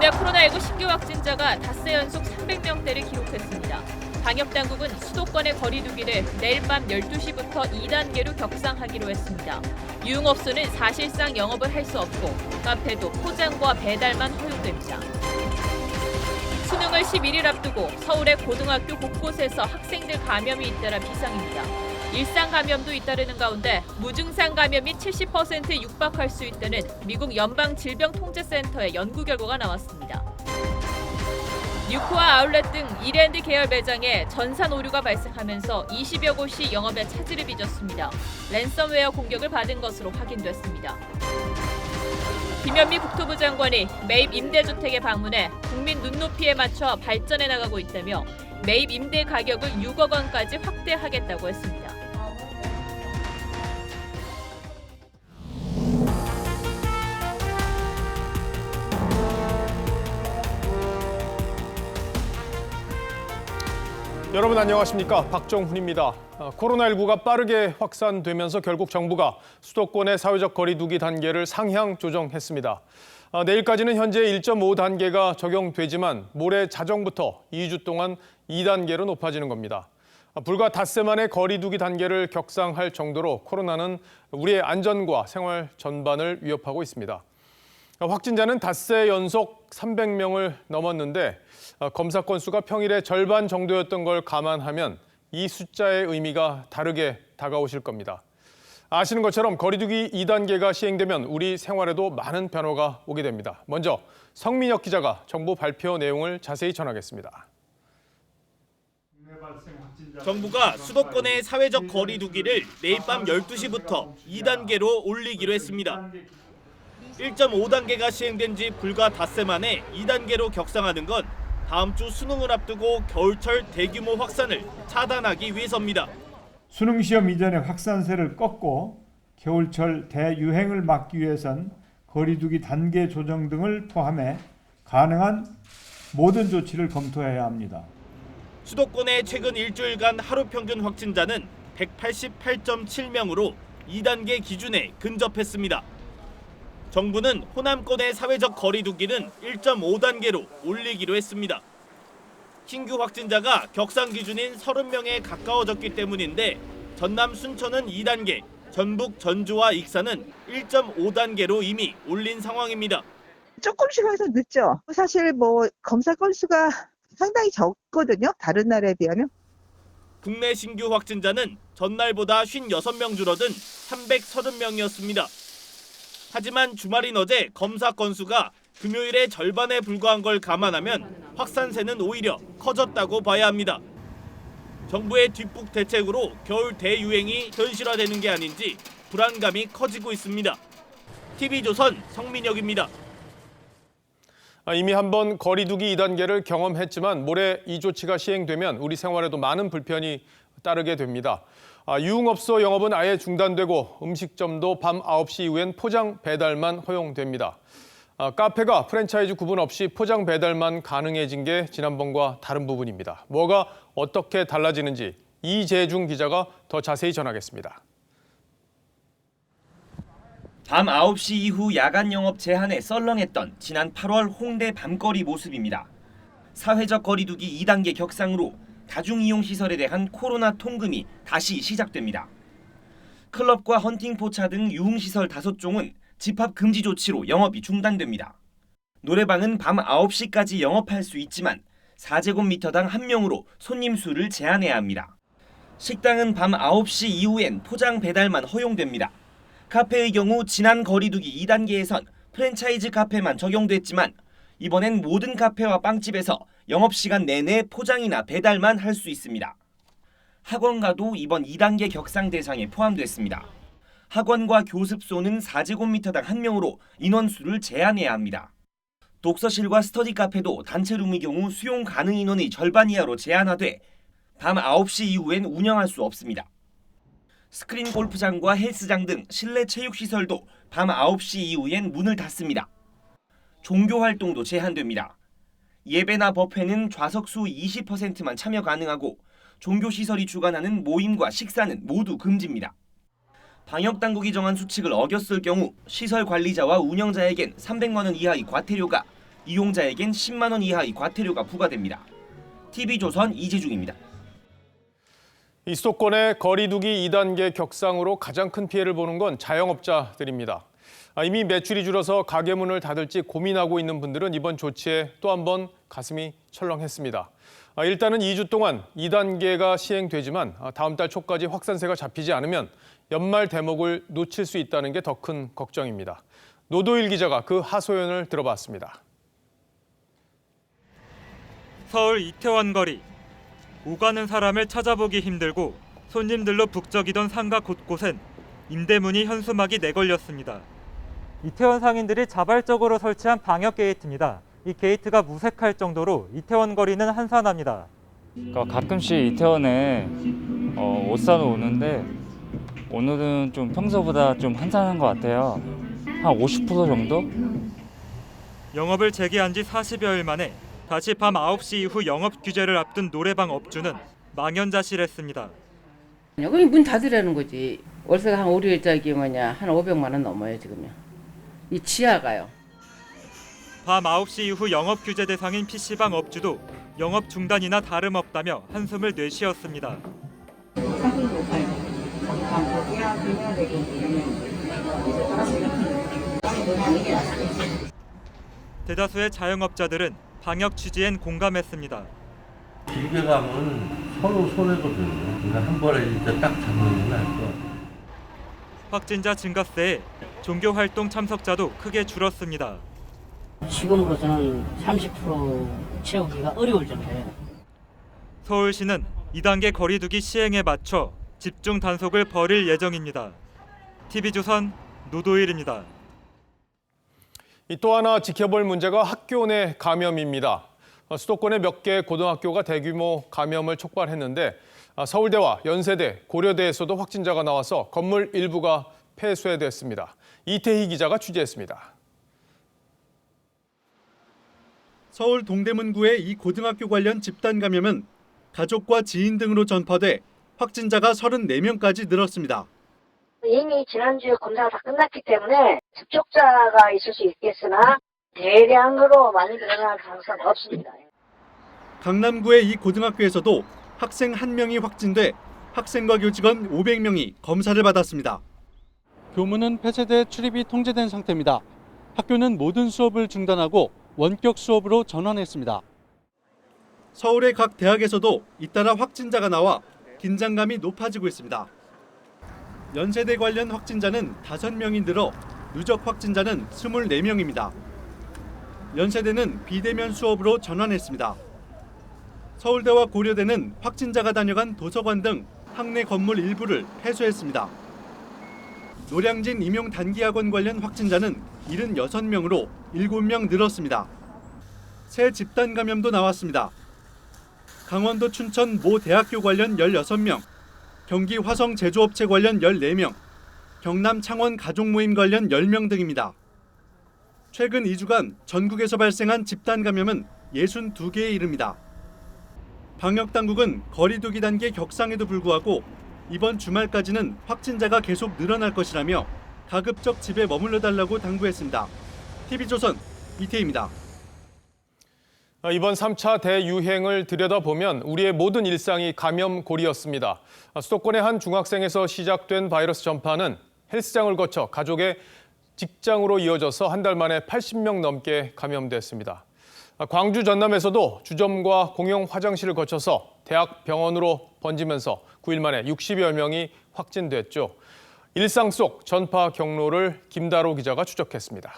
국내 코로나19 신규 확진자가 닷새 연속 300명대를 기록했습니다. 방역당국은 수도권의 거리 두기를 내일 밤 12시부터 2단계로 격상하기로 했습니다. 유흥업소는 사실상 영업을 할 수 없고 카페도 포장과 배달만 허용됩니다. 수능을 11일 앞두고 서울의 고등학교 곳곳에서 학생들 감염이 잇따라 비상입니다. 일상 감염도 잇따르는 가운데 무증상 감염이 70% 육박할 수 있다는 미국 연방질병통제센터의 연구 결과가 나왔습니다. 뉴코와 아울렛 등 이랜드 계열 매장에 전산 오류가 발생하면서 20여 곳이 영업에 차질을 빚었습니다. 랜섬웨어 공격을 받은 것으로 확인됐습니다. 김현미 국토부 장관이 매입 임대주택에 방문해 국민 눈높이에 맞춰 발전해 나가고 있다며 매입 임대 가격을 6억 원까지 확대하겠다고 했습니다. 여러분 안녕하십니까? 박정훈입니다. 코로나19가 빠르게 확산되면서 결국 정부가 수도권의 사회적 거리 두기 단계를 상향 조정했습니다. 내일까지는 현재 1.5단계가 적용되지만 모레 자정부터 2주 동안 2단계로 높아지는 겁니다. 불과 닷새 만에 거리 두기 단계를 격상할 정도로 코로나는 우리의 안전과 생활 전반을 위협하고 있습니다. 확진자는 닷새 연속 300명을 넘었는데 검사 건수가 평일의 절반 정도였던 걸 감안하면 이 숫자의 의미가 다르게 다가오실 겁니다. 아시는 것처럼 거리두기 2단계가 시행되면 우리 생활에도 많은 변화가 오게 됩니다. 먼저 성민혁 기자가 정부 발표 내용을 자세히 전하겠습니다. 정부가 수도권의 사회적 거리두기를 내일 밤 12시부터 2단계로 올리기로 했습니다. 1.5단계가 시행된 지 불과 닷새 만에 2단계로 격상하는 건 다음 주 수능을 앞두고 겨울철 대규모 확산을 차단하기 위해서입니다. 수능 시험 이전의 확산세를 꺾고 겨울철 대유행을 막기 위해선 거리두기 단계 조정 등을 포함해 가능한 모든 조치를 검토해야 합니다. 수도권의 최근 일주일간 하루 평균 확진자는 188.7명으로 2단계 기준에 근접했습니다. 정부는 호남권의 사회적 거리두기는 1.5단계로 올리기로 했습니다. 신규 확진자가 격상 기준인 30명에 가까워졌기 때문인데 전남 순천은 2단계, 전북 전주와 익산은 1.5단계로 이미 올린 상황입니다. 조금씩 해서 늦죠. 사실 검사 건수가 상당히 적거든요. 다른 나라에 비하면. 국내 신규 확진자는 전날보다 56명 줄어든 330명이었습니다. 하지만 주말인 어제 검사 건수가 금요일의 절반에 불과한 걸 감안하면 확산세는 오히려 커졌다고 봐야 합니다. 정부의 뒷북 대책으로 겨울 대유행이 현실화되는 게 아닌지 불안감이 커지고 있습니다. TV조선 성민혁입니다. 이미 한번 거리두기 2단계를 경험했지만 모레 이 조치가 시행되면 우리 생활에도 많은 불편이 따르게 됩니다. 유흥업소 영업은 아예 중단되고 음식점도 밤 9시 이후엔 포장 배달만 허용됩니다. 카페가 프랜차이즈 구분 없이 포장 배달만 가능해진 게 지난번과 다른 부분입니다. 뭐가 어떻게 달라지는지 이재중 기자가 더 자세히 전하겠습니다. 밤 9시 이후 야간 영업 제한에 썰렁했던 지난 8월 홍대 밤거리 모습입니다. 사회적 거리두기 2단계 격상으로 다중이용시설에 대한 코로나 통금이 다시 시작됩니다. 클럽과 헌팅포차 등 유흥시설 5종은 집합 금지 조치로 영업이 중단됩니다. 노래방은 밤 9시까지 영업할 수 있지만 4제곱미터당 1명으로 손님 수를 제한해야 합니다. 식당은 밤 9시 이후엔 포장 배달만 허용됩니다. 카페의 경우 지난 거리두기 2단계에선 프랜차이즈 카페만 적용됐지만 이번엔 모든 카페와 빵집에서 영업시간 내내 포장이나 배달만 할 수 있습니다. 학원가도 이번 2단계 격상 대상에 포함됐습니다. 학원과 교습소는 4제곱미터당 1명으로 인원수를 제한해야 합니다. 독서실과 스터디 카페도 단체룸의 경우 수용 가능 인원의 절반 이하로 제한하되 밤 9시 이후엔 운영할 수 없습니다. 스크린 골프장과 헬스장 등 실내 체육시설도 밤 9시 이후엔 문을 닫습니다. 종교 활동도 제한됩니다. 예배나 법회는 좌석수 20%만 참여 가능하고 종교시설이 주관하는 모임과 식사는 모두 금지입니다. 방역당국이 정한 수칙을 어겼을 경우 시설 관리자와 운영자에겐 300만 원 이하의 과태료가, 이용자에겐 10만 원 이하의 과태료가 부과됩니다. TV조선 이재중입니다. 이 수도권의 거리두기 2단계 격상으로 가장 큰 피해를 보는 건 자영업자들입니다. 이미 매출이 줄어서 가게 문을 닫을지 고민하고 있는 분들은 이번 조치에 또 한 번 가슴이 철렁했습니다. 일단은 2주 동안 2단계가 시행되지만 다음 달 초까지 확산세가 잡히지 않으면 연말 대목을 놓칠 수 있다는 게 더 큰 걱정입니다. 노도일 기자가 그 하소연을 들어봤습니다. 서울 이태원 거리. 오가는 사람을 찾아보기 힘들고 손님들로 북적이던 상가 곳곳엔 임대문이 현수막이 내걸렸습니다. 이태원 상인들이 자발적으로 설치한 방역 게이트입니다. 이 게이트가 무색할 정도로 이태원 거리는 한산합니다. 가끔씩 이태원에 옷 사러 오는데 오늘은 좀 평소보다 좀 한산한 것 같아요. 한 50% 정도? 영업을 재개한 지 40여일 만에 다시 밤 9시 이후 영업 규제를 앞둔 노래방 업주는 망연자실했습니다. 여기 문 닫으라는 거지. 월세가 한 5, 6일짜리 한 500만 원 넘어요 지금요. 이 지하가요. 밤 9시 이후 영업 규제 대상인 PC방 업주도 영업 중단이나 다름없다며 한숨을 내쉬었습니다. 대다수의 자영업자들은 방역 취지엔 공감했습니다. 길게 가면 서로 손해거든요. 그러니까 한 번에 진짜 딱 잡는 건 알 거. 확진자 증가세에 종교 활동 참석자도 크게 줄었습니다. 지금으로서는 30% 채우기가 어려울 정도예요. 서울시는 2단계 거리두기 시행에 맞춰 집중 단속을 벌일 예정입니다. TV조선 노도일입니다. 또 하나 지켜볼 문제가 학교 내 감염입니다. 수도권의 몇 개 고등학교가 대규모 감염을 촉발했는데 서울대와 연세대, 고려대에서도 확진자가 나와서 건물 일부가 폐쇄됐습니다. 이태희 기자가 취재했습니다. 서울 동대문구의 이 고등학교 관련 집단 감염은 가족과 지인 등으로 전파돼 확진자가 34명까지 늘었습니다. 이미 지난주에 검사가 다 끝났기 때문에 접촉자가 있을 수 있겠으나 대량으로 많이 늘어날 가능성은 없습니다. 강남구의 이 고등학교에서도 학생 1명이 확진돼 학생과 교직원 500명이 검사를 받았습니다. 교문은 폐쇄돼 출입이 통제된 상태입니다. 학교는 모든 수업을 중단하고 원격 수업으로 전환했습니다. 서울의 각 대학에서도 잇따라 확진자가 나와 긴장감이 높아지고 있습니다. 연세대 관련 확진자는 5명이 늘어 누적 확진자는 24명입니다. 연세대는 비대면 수업으로 전환했습니다. 서울대와 고려대는 확진자가 다녀간 도서관 등 학내 건물 일부를 폐쇄했습니다. 노량진 임용 단기학원 관련 확진자는 76명으로 7명 늘었습니다. 새 집단 감염도 나왔습니다. 강원도 춘천 모 대학교 관련 16명, 경기 화성 제조업체 관련 14명, 경남 창원 가족 모임 관련 10명 등입니다. 최근 2주간 전국에서 발생한 집단 감염은 62개에 이릅니다. 방역당국은 거리두기 단계 격상에도 불구하고 이번 주말까지는 확진자가 계속 늘어날 것이라며 가급적 집에 머물러 달라고 당부했습니다. TV조선 이태희입니다. 이번 3차 대유행을 들여다보면 우리의 모든 일상이 감염골이었습니다. 수도권의 한 중학생에서 시작된 바이러스 전파는 헬스장을 거쳐 가족의 직장으로 이어져서 한 달 만에 80명 넘게 감염됐습니다. 광주 전남에서도 주점과 공용 화장실을 거쳐서 대학 병원으로 번지면서 9일 만에 60여 명이 확진됐죠. 일상 속 전파 경로를 김다로 기자가 추적했습니다.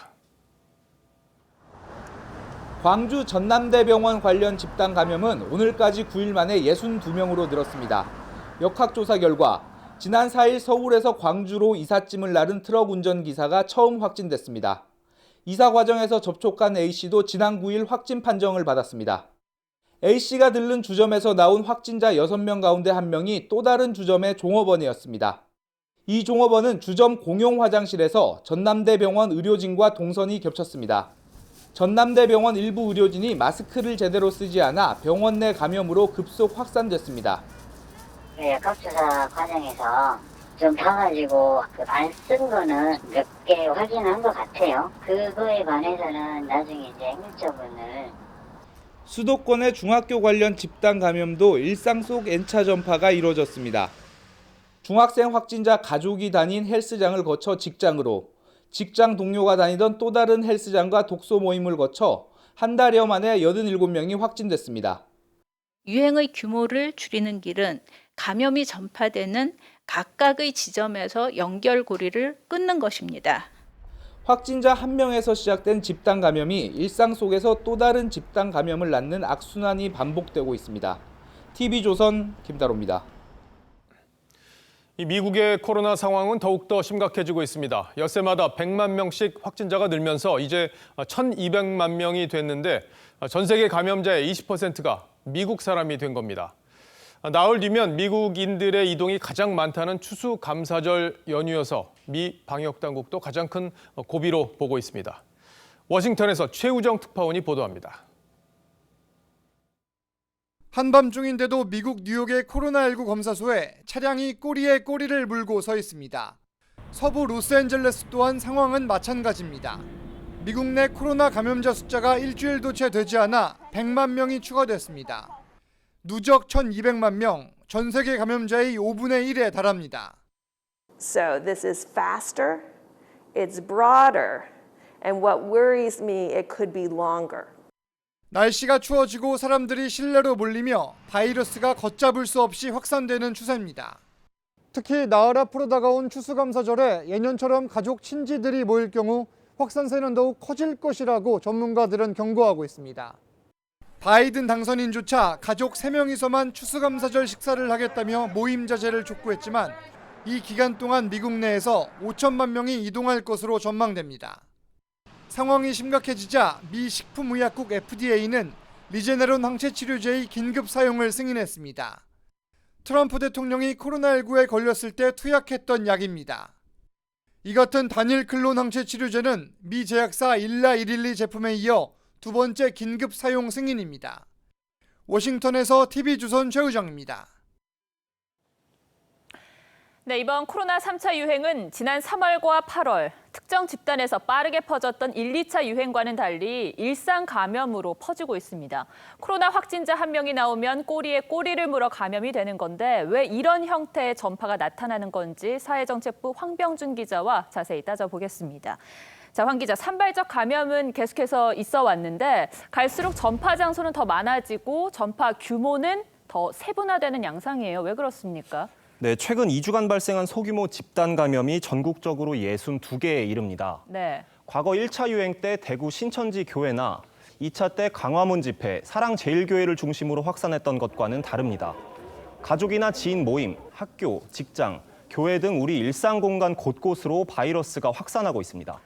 광주 전남대병원 관련 집단 감염은 오늘까지 9일 만에 62명으로 늘었습니다. 역학조사 결과 지난 4일 서울에서 광주로 이삿짐을 나른 트럭 운전기사가 처음 확진됐습니다. 이사 과정에서 접촉한 A씨도 지난 9일 확진 판정을 받았습니다. A씨가 들른 주점에서 나온 확진자 6명 가운데 1명이 또 다른 주점의 종업원이었습니다. 이 종업원은 주점 공용 화장실에서 전남대병원 의료진과 동선이 겹쳤습니다. 전남대병원 일부 의료진이 마스크를 제대로 쓰지 않아 병원 내 감염으로 급속 확산됐습니다. 역학조사 과정에서 좀 타가지고 안 쓴 거는 몇 개 확인한 것 같아요. 그거에 관해서는 나중에 이제 행정처분을. 수도권의 중학교 관련 집단 감염도 일상 속 N차 전파가 이루어졌습니다. 중학생 확진자 가족이 다닌 헬스장을 거쳐 직장으로, 직장 동료가 다니던 또 다른 헬스장과 독서 모임을 거쳐 한 달여 만에 87명이 확진됐습니다. 유행의 규모를 줄이는 길은 감염이 전파되는 각각의 지점에서 연결고리를 끊는 것입니다. 확진자 1명에서 시작된 집단 감염이 일상 속에서 또 다른 집단 감염을 낳는 악순환이 반복되고 있습니다. TV조선 김다로입니다. 미국의 코로나 상황은 더욱더 심각해지고 있습니다. 엿새마다 100만 명씩 확진자가 늘면서 이제 1,200만 명이 됐는데 전 세계 감염자의 20%가 미국 사람이 된 겁니다. 나흘 뒤면 미국인들의 이동이 가장 많다는 추수감사절 연휴여서 미 방역당국도 가장 큰 고비로 보고 있습니다. 워싱턴에서 최우정 특파원이 보도합니다. 한밤중인데도 미국 뉴욕의 코로나19 검사소에 차량이 꼬리에 꼬리를 물고 서 있습니다. 서부 로스앤젤레스 또한 상황은 마찬가지입니다. 미국 내 코로나 감염자 숫자가 일주일도 채 되지 않아 100만 명이 추가됐습니다. 누적 1,200만 명, 전 세계 감염자의 5분의 1에 달합니다. So this is faster, it's broader, and what worries me, it could be longer. 날씨가 추워지고 사람들이 실내로 몰리며 바이러스가 걷잡을 수 없이 확산되는 추세입니다. 특히 나흘 앞으로 다가온 추수감사절에 예년처럼 가족 친지들이 모일 경우 확산세는 더욱 커질 것이라고 전문가들은 경고하고 있습니다. 바이든 당선인조차 가족 3명이서만 추수감사절 식사를 하겠다며 모임 자제를 촉구했지만 이 기간 동안 미국 내에서 5천만 명이 이동할 것으로 전망됩니다. 상황이 심각해지자 미 식품의약국 FDA는 리제네론 항체치료제의 긴급 사용을 승인했습니다. 트럼프 대통령이 코로나19에 걸렸을 때 투약했던 약입니다. 이 같은 단일 클론 항체치료제는 미 제약사 일라 112 제품에 이어 두 번째 긴급 사용 승인입니다. 워싱턴에서 TV조선 최우정입니다. 네, 이번 코로나 3차 유행은 지난 3월과 8월 특정 집단에서 빠르게 퍼졌던 1, 2차 유행과는 달리 일상 감염으로 퍼지고 있습니다. 코로나 확진자 1명이 나오면 꼬리에 꼬리를 물어 감염이 되는 건데 왜 이런 형태의 전파가 나타나는 건지 사회정책부 황병준 기자와 자세히 따져보겠습니다. 자, 황 기자, 산발적 감염은 계속해서 있어 왔는데 갈수록 전파 장소는 더 많아지고 전파 규모는 더 세분화되는 양상이에요. 왜 그렇습니까? 네, 최근 2주간 발생한 소규모 집단 감염이 전국적으로 62개에 이릅니다. 네. 과거 1차 유행 때 대구 신천지 교회나 2차 때 광화문 집회, 사랑제일교회를 중심으로 확산했던 것과는 다릅니다. 가족이나 지인 모임, 학교, 직장, 교회 등 우리 일상 공간 곳곳으로 바이러스가 확산하고 있습니다.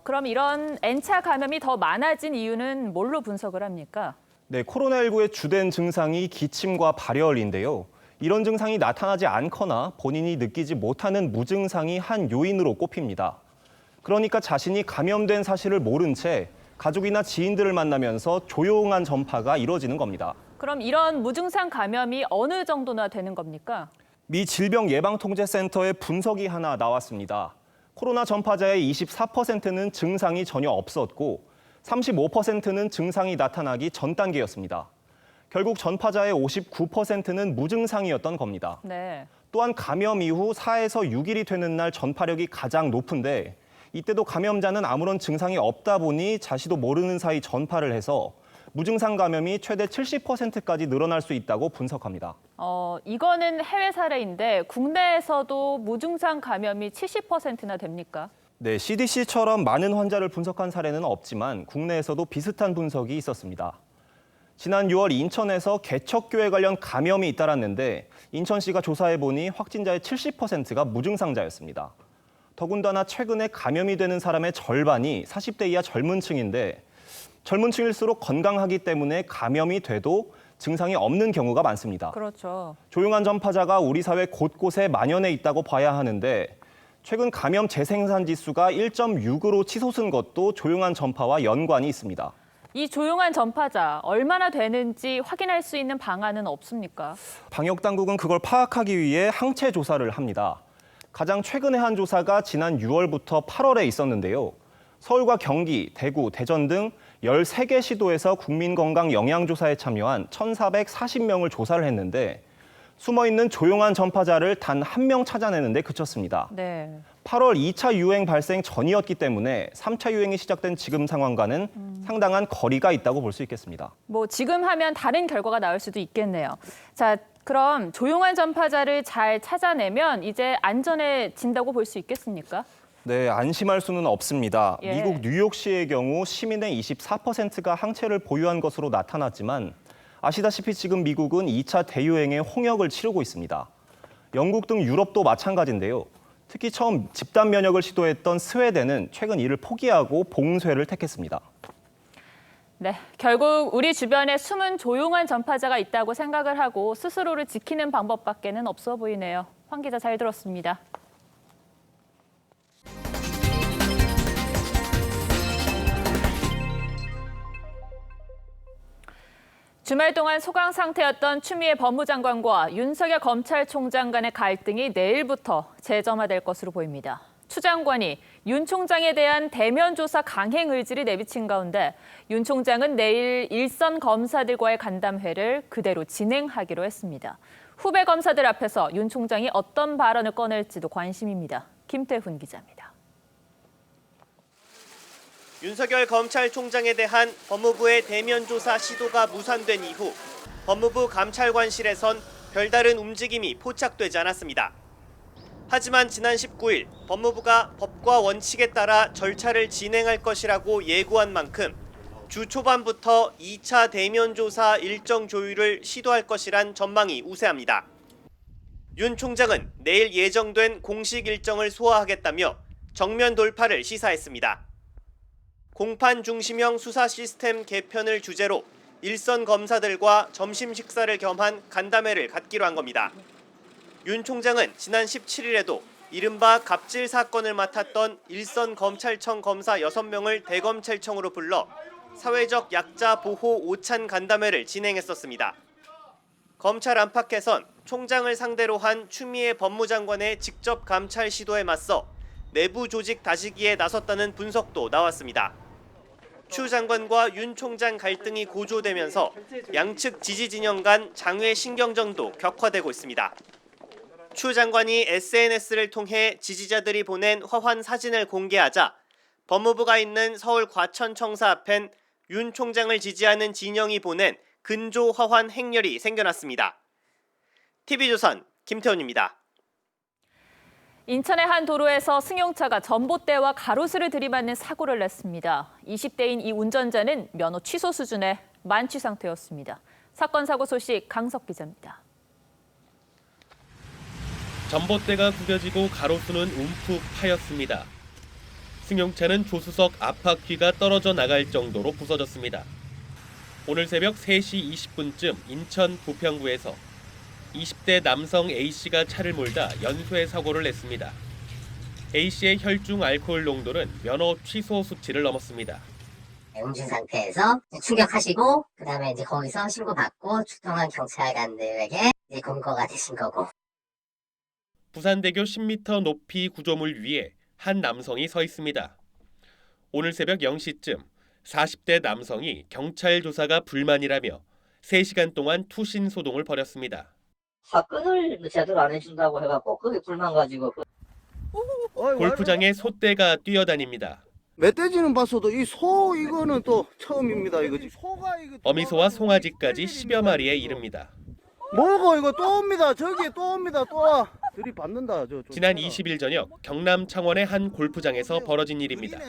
그럼 이런 N차 감염이 더 많아진 이유는 뭘로 분석을 합니까? 네, 코로나19의 주된 증상이 기침과 발열인데요. 이런 증상이 나타나지 않거나 본인이 느끼지 못하는 무증상이 한 요인으로 꼽힙니다. 그러니까 자신이 감염된 사실을 모른 채 가족이나 지인들을 만나면서 조용한 전파가 이루어지는 겁니다. 그럼 이런 무증상 감염이 어느 정도나 되는 겁니까? 미 질병예방통제센터의 분석이 하나 나왔습니다. 코로나 전파자의 24%는 증상이 전혀 없었고 35%는 증상이 나타나기 전 단계였습니다. 결국 전파자의 59%는 무증상이었던 겁니다. 네. 또한 감염 이후 4에서 6일이 되는 날 전파력이 가장 높은데 이때도 감염자는 아무런 증상이 없다 보니 자신도 모르는 사이 전파를 해서 무증상 감염이 최대 70%까지 늘어날 수 있다고 분석합니다. 이거는 해외 사례인데 국내에서도 무증상 감염이 70%나 됩니까? 네, CDC처럼 많은 환자를 분석한 사례는 없지만 국내에서도 비슷한 분석이 있었습니다. 지난 6월 인천에서 개척교회 관련 감염이 잇따랐는데 인천시가 조사해보니 확진자의 70%가 무증상자였습니다. 더군다나 최근에 감염이 되는 사람의 절반이 40대 이하 젊은 층인데 젊은 층일수록 건강하기 때문에 감염이 돼도 증상이 없는 경우가 많습니다. 그렇죠. 조용한 전파자가 우리 사회 곳곳에 만연해 있다고 봐야 하는데 최근 감염 재생산 지수가 1.6으로 치솟은 것도 조용한 전파와 연관이 있습니다. 이 조용한 전파자 얼마나 되는지 확인할 수 있는 방안은 없습니까? 방역당국은 그걸 파악하기 위해 항체 조사를 합니다. 가장 최근에 한 조사가 지난 6월부터 8월에 있었는데요. 서울과 경기, 대구, 대전 등 13개 시도에서 국민건강 영양조사에 참여한 1,440명을 조사를 했는데 숨어있는 조용한 전파자를 단 한 명 찾아내는데 그쳤습니다. 네. 8월 2차 유행 발생 전이었기 때문에 3차 유행이 시작된 지금 상황과는 상당한 거리가 있다고 볼 수 있겠습니다. 뭐 지금 하면 다른 결과가 나올 수도 있겠네요. 자, 그럼 조용한 전파자를 잘 찾아내면 이제 안전해진다고 볼 수 있겠습니까? 네, 안심할 수는 없습니다. 예. 미국 뉴욕시의 경우 시민의 24%가 항체를 보유한 것으로 나타났지만 아시다시피 지금 미국은 2차 대유행의 홍역을 치르고 있습니다. 영국 등 유럽도 마찬가지인데요. 특히 처음 집단 면역을 시도했던 스웨덴은 최근 이를 포기하고 봉쇄를 택했습니다. 네, 결국 우리 주변에 숨은 조용한 전파자가 있다고 생각을 하고 스스로를 지키는 방법밖에는 없어 보이네요. 황 기자 잘 들었습니다. 주말 동안 소강 상태였던 추미애 법무장관과 윤석열 검찰총장 간의 갈등이 내일부터 재점화될 것으로 보입니다. 추 장관이 윤 총장에 대한 대면 조사 강행 의지를 내비친 가운데 윤 총장은 내일 일선 검사들과의 간담회를 그대로 진행하기로 했습니다. 후배 검사들 앞에서 윤 총장이 어떤 발언을 꺼낼지도 관심입니다. 김태훈 기자입니다. 윤석열 검찰총장에 대한 법무부의 대면 조사 시도가 무산된 이후 법무부 감찰관실에선 별다른 움직임이 포착되지 않았습니다. 하지만 지난 19일 법무부가 법과 원칙에 따라 절차를 진행할 것이라고 예고한 만큼 주 초반부터 2차 대면 조사 일정 조율을 시도할 것이란 전망이 우세합니다. 윤 총장은 내일 예정된 공식 일정을 소화하겠다며 정면 돌파를 시사했습니다. 공판 중심형 수사 시스템 개편을 주제로 일선 검사들과 점심 식사를 겸한 간담회를 갖기로 한 겁니다. 윤 총장은 지난 17일에도 이른바 갑질 사건을 맡았던 일선 검찰청 검사 6명을 대검찰청으로 불러 사회적 약자 보호 오찬 간담회를 진행했었습니다. 검찰 안팎에선 총장을 상대로 한 추미애 법무장관의 직접 감찰 시도에 맞서 내부 조직 다지기에 나섰다는 분석도 나왔습니다. 추 장관과 윤 총장 갈등이 고조되면서 양측 지지 진영 간 장외 신경전도 격화되고 있습니다. 추 장관이 SNS를 통해 지지자들이 보낸 화환 사진을 공개하자 법무부가 있는 서울 과천청사 앞엔 윤 총장을 지지하는 진영이 보낸 근조 화환 행렬이 생겨났습니다. TV조선 김태훈입니다. 인천의 한 도로에서 승용차가 전봇대와 가로수를 들이받는 사고를 냈습니다. 20대인 이 운전자는 면허 취소 수준의 만취 상태였습니다. 사건 사고 소식 강석 기자입니다. 전봇대가 구겨지고 가로수는 움푹 파였습니다. 승용차는 조수석 앞바퀴가 떨어져 나갈 정도로 부서졌습니다. 오늘 새벽 3시 20분쯤 인천 부평구에서 20대 남성 A씨가 차를 몰다 연쇄 사고를 냈습니다. A씨의 혈중 알코올 농도는 면허 취소 수치를 넘었습니다. 음주 상태에서 충격하시고 그다음에 이제 거기서 신고받고 출동한 경찰관들에게 이제 검거가 되신 거고. 부산대교 10m 높이 구조물 위에 한 남성이 서 있습니다. 오늘 새벽 0시쯤 40대 남성이 경찰 조사가 불만이라며 3시간 동안 투신 소동을 벌였습니다. 사건을 제대로 안 해준다고 해갖고 그게 불만 가지고. 골프장에 소떼가 뛰어다닙니다. 멧돼지는 봤어도 이 소 이거는 또 처음입니다. 이거지. 어미소와 송아지까지 10여 마리에 이릅니다. 뭐고 이거 또 옵니다. 저기 또 옵니다. 또 와. 들이받는다. 지난 20일 저녁 경남 창원의 한 골프장에서 벌어진 일입니다.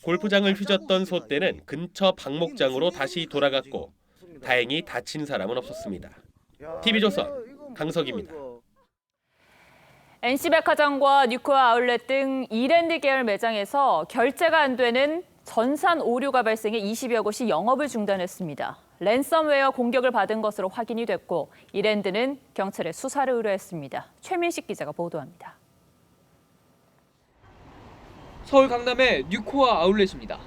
골프장을 휘젓던 소떼는 근처 방목장으로 다시 돌아갔고 다행히 다친 사람은 없었습니다. TV조선 강석입니다. NC백화점과 뉴코아 아울렛 등 이랜드 계열 매장에서 결제가 안 되는 전산 오류가 발생해 20여 곳이 영업을 중단했습니다. 랜섬웨어 공격을 받은 것으로 확인이 됐고 이랜드는 경찰에 수사를 의뢰했습니다. 최민식 기자가 보도합니다. 서울 강남의 뉴코아 아울렛입니다.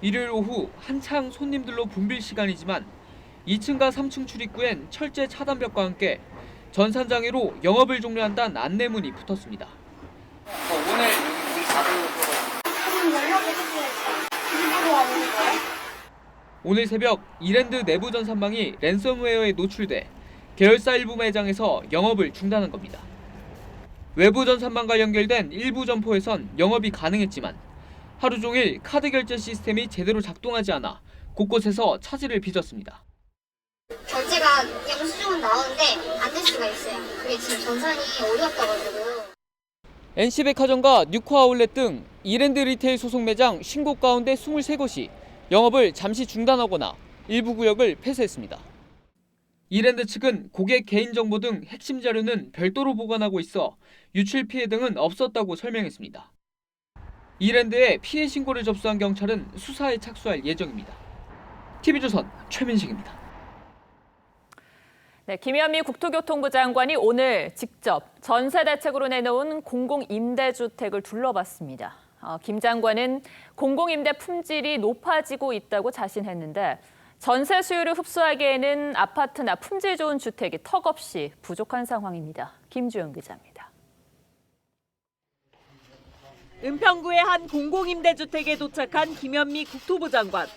일요일 오후 한창 손님들로 붐빌 시간이지만 2층과 3층 출입구엔 철제 차단벽과 함께 전산장애로 영업을 종료한다는 안내문이 붙었습니다. 오늘 새벽 이랜드 내부 전산망이 랜섬웨어에 노출돼 계열사 일부 매장에서 영업을 중단한 겁니다. 외부 전산망과 연결된 일부 점포에선 영업이 가능했지만 하루 종일 카드 결제 시스템이 제대로 작동하지 않아 곳곳에서 차질을 빚었습니다. 결제가 영수증은 나오는데 안 될 수가 있어요. 그게 지금 전산이 어이없다가지고. NC백화점과 뉴코 아울렛 등 이랜드 리테일 소속 매장 50곳 가운데 23곳이 영업을 잠시 중단하거나 일부 구역을 폐쇄했습니다. 이랜드 측은 고객 개인정보 등 핵심 자료는 별도로 보관하고 있어 유출 피해 등은 없었다고 설명했습니다. 이랜드에 피해 신고를 접수한 경찰은 수사에 착수할 예정입니다. TV조선 최민식입니다. 네, 김현미 국토교통부 장관이 오늘 직접 전세 대책으로 내놓은 공공임대주택을 둘러봤습니다. 김 장관은 공공임대 품질이 높아지고 있다고 자신했는데 전세 수요를 흡수하기에는 아파트나 품질 좋은 주택이 턱없이 부족한 상황입니다. 김주영 기자입니다. 은평구의 한 공공임대주택에 도착한 김현미 국토부 장관.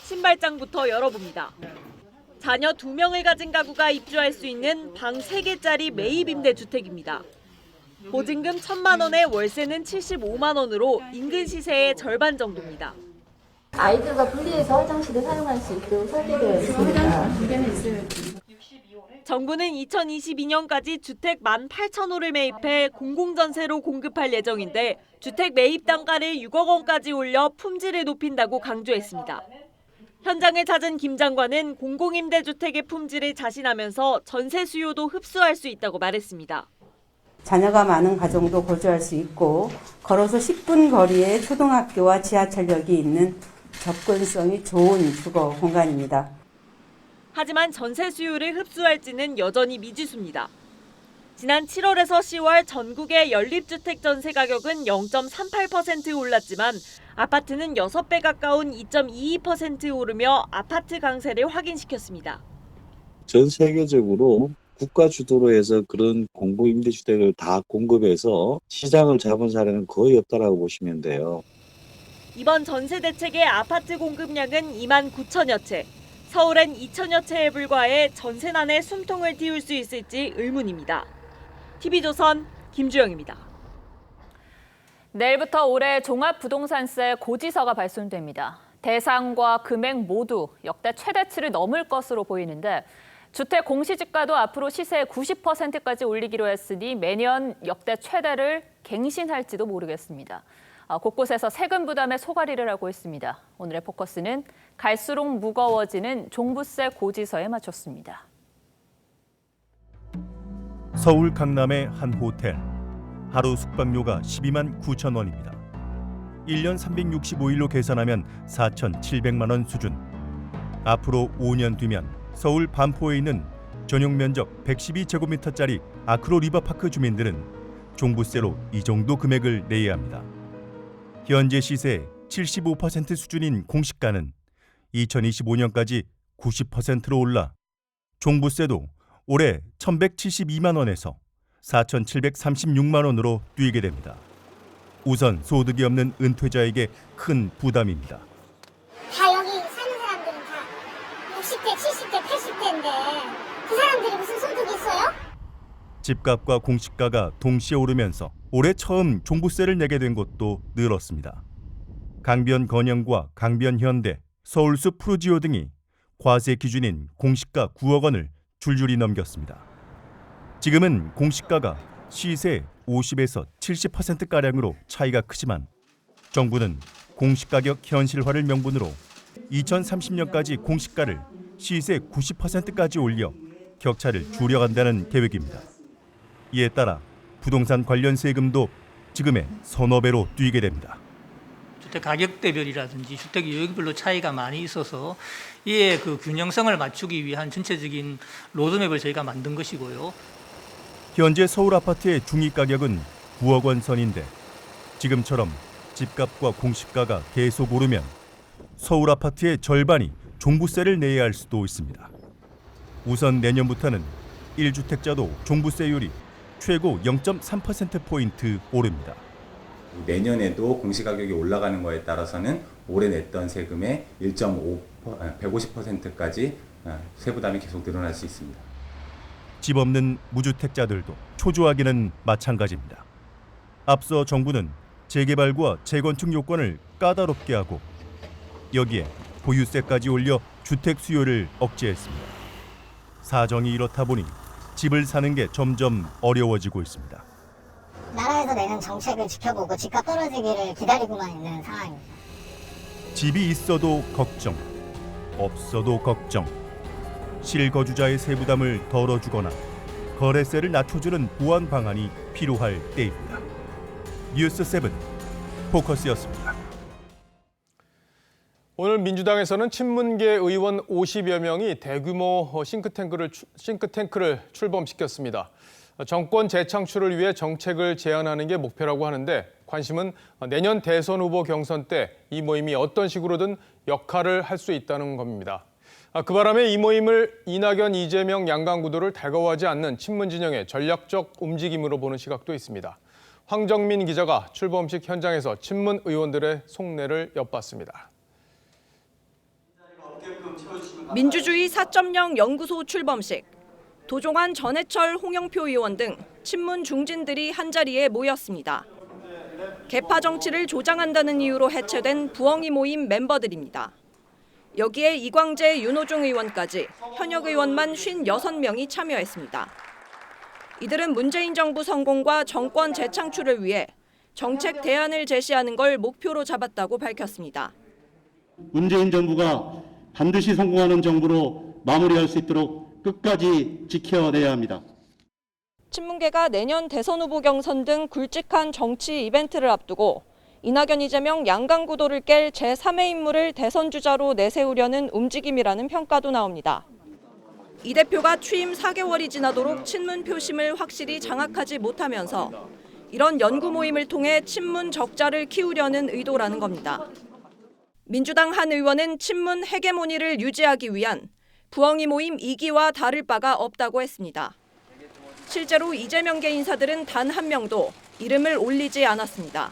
신발장부터 열어봅니다. 자녀 2명을 가진 가구가 입주할 수 있는 방 3개짜리 매입임대주택입니다. 보증금 1,000만 원에 월세는 75만 원으로 인근 시세의 절반 정도입니다. 아이들과 분리해서 화장실을 사용할 수 있도록 설계되어 있습니다. 정부는 2022년까지 주택 18,000호를 매입해 공공전세로 공급할 예정인데 주택 매입 단가를 6억 원까지 올려 품질을 높인다고 강조했습니다. 현장을 찾은 김 장관은 공공임대주택의 품질을 자신하면서 전세 수요도 흡수할 수 있다고 말했습니다. 자녀가 많은 가정도 거주할 수 있고 걸어서 10분 거리에 초등학교와 지하철역이 있는 접근성이 좋은 주거 공간입니다. 하지만 전세 수요를 흡수할지는 여전히 미지수입니다. 지난 7월에서 10월 전국의 연립주택 전세 가격은 0.38% 올랐지만 아파트는 6배 가까운 2.22% 오르며 아파트 강세를 확인시켰습니다. 전 세계적으로 국가 주도로 해서 그런 공공임대주택을 다 공급해서 시장을 잡은 사례는 거의 없다라고 보시면 돼요. 이번 전세 대책의 아파트 공급량은 2만 9천여 채, 서울엔 2천여 채에 불과해 전세난에 숨통을 틔울 수 있을지 의문입니다. TV조선 김주영입니다. 내일부터 올해 종합부동산세 고지서가 발송됩니다. 대상과 금액 모두 역대 최대치를 넘을 것으로 보이는데 주택 공시지가도 앞으로 시세의 90%까지 올리기로 했으니 매년 역대 최대를 갱신할지도 모르겠습니다. 곳곳에서 세금 부담에 소가리를 하고 있습니다. 오늘의 포커스는 갈수록 무거워지는 종부세 고지서에 맞췄습니다. 서울 강남의 한 호텔. 하루 숙박료가 12만 9천 원입니다. 1년 365일로 계산하면 4,700만 원 수준. 앞으로 5년 뒤면 서울 반포에 있는 전용 면적 112제곱미터짜리 아크로 리버파크 주민들은 종부세로 이 정도 금액을 내야 합니다. 현재 시세 75% 수준인 공시가는 2025년까지 90%로 올라 종부세도 올해 1,172만 원에서 4,736만 원으로 뛰게 됩니다. 우선 소득이 없는 은퇴자에게 큰 부담입니다. 다 여기 사는 사람들은 다 60대, 70대, 80대인데 그 사람들이 무슨 소득이 있어요? 집값과 공시가가 동시에 오르면서 올해 처음 종부세를 내게 된 곳도 늘었습니다. 강변 건영과 강변 현대, 서울숲 푸르지오 등이 과세 기준인 공시가 9억 원을 줄줄이 넘겼습니다. 지금은 공시가가 시세 50에서 70%가량으로 차이가 크지만 정부는 공시가격 현실화를 명분으로 2030년까지 공시가를 시세 90%까지 올려 격차를 줄여간다는 계획입니다. 이에 따라 부동산 관련 세금도 지금의 서너 배로 뛰게 됩니다. 주택 가격대별이라든지 주택 유형별로 차이가 많이 있어서 이에 그 균형성을 맞추기 위한 전체적인 로드맵을 저희가 만든 것이고요. 현재 서울 아파트의 중위가격은 9억 원 선인데 지금처럼 집값과 공시가가 계속 오르면 서울 아파트의 절반이 종부세를 내야 할 수도 있습니다. 우선 내년부터는 1주택자도 종부세율이 최고 0.3%포인트 오릅니다. 내년에도 공시가격이 올라가는 거에 따라서는 올해 냈던 세금의 150%까지 세부담이 계속 늘어날 수 있습니다. 집 없는 무주택자들도 초조하기는 마찬가지입니다. 앞서 정부는 재개발과 재건축 요건을 까다롭게 하고 여기에 보유세까지 올려 주택 수요를 억제했습니다. 사정이 이렇다 보니 집을 사는 게 점점 어려워지고 있습니다. 나라에서 내는 정책을 지켜보고 집값 떨어지기를 기다리고만 있는 상황입니다. 집이 있어도 걱정, 없어도 걱정. 실거주자의 세부담을 덜어주거나 거래세를 낮춰주는 보완 방안이 필요할 때입니다. 뉴스7 포커스였습니다. 오늘 민주당에서는 친문계 의원 50여 명이 대규모 싱크탱크를 출범시켰습니다. 정권 재창출을 위해 정책을 제안하는 게 목표라고 하는데 관심은 내년 대선 후보 경선 때 이 모임이 어떤 식으로든 역할을 할 수 있다는 겁니다. 그 바람에 이 모임을 이낙연, 이재명 양강 구도를 달가워하지 않는 친문 진영의 전략적 움직임으로 보는 시각도 있습니다. 황정민 기자가 출범식 현장에서 친문 의원들의 속내를 엿봤습니다. 민주주의 4.0 연구소 출범식. 도종환, 전해철, 홍영표 의원 등 친문 중진들이 한자리에 모였습니다. 개파 정치를 조장한다는 이유로 해체된 부엉이 모임 멤버들입니다. 여기에 이광재, 윤호중 의원까지 현역 의원만 56명이 참여했습니다. 이들은 문재인 정부 성공과 정권 재창출을 위해 정책 대안을 제시하는 걸 목표로 잡았다고 밝혔습니다. 문재인 정부가 반드시 성공하는 정부로 마무리할 수 있도록 끝까지 지켜내야 합니다. 친문계가 내년 대선 후보 경선 등 굵직한 정치 이벤트를 앞두고 이낙연, 이재명 양강 구도를 깰 제3의 인물을 대선 주자로 내세우려는 움직임이라는 평가도 나옵니다. 이 대표가 취임 4개월이 지나도록 친문 표심을 확실히 장악하지 못하면서 이런 연구 모임을 통해 친문 적자를 키우려는 의도라는 겁니다. 민주당 한 의원은 친문 헤게모니를 유지하기 위한 부엉이 모임 2기와 다를 바가 없다고 했습니다. 실제로 이재명계 인사들은 단 한 명도 이름을 올리지 않았습니다.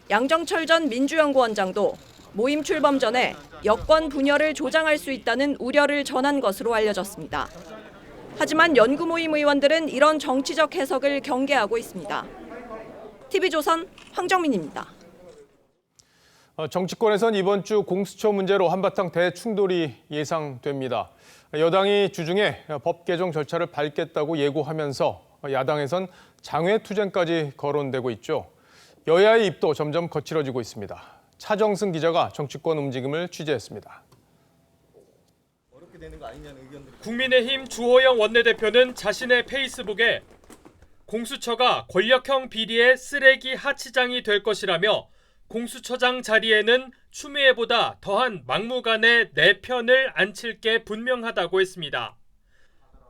양정철 전 민주연구원장도 모임 출범 전에 여권 분열을 조장할 수 있다는 우려를 전한 것으로 알려졌습니다. 하지만 연구 모임 의원들은 이런 정치적 해석을 경계하고 있습니다. TV조선 황정민입니다. 정치권에선 이번 주 공수처 문제로 한바탕 대충돌이 예상됩니다. 여당이 주중에 법 개정 절차를 밟겠다고 예고하면서 야당에선 장외투쟁까지 거론되고 있죠. 여야의 입도 점점 거칠어지고 있습니다. 차정승 기자가 정치권 움직임을 취재했습니다. 국민의힘 주호영 원내대표는 자신의 페이스북에 공수처가 권력형 비리의 쓰레기 하치장이 될 것이라며 공수처장 자리에는 추미애보다 더한 막무가내 내 편을 앉힐 게 분명하다고 했습니다.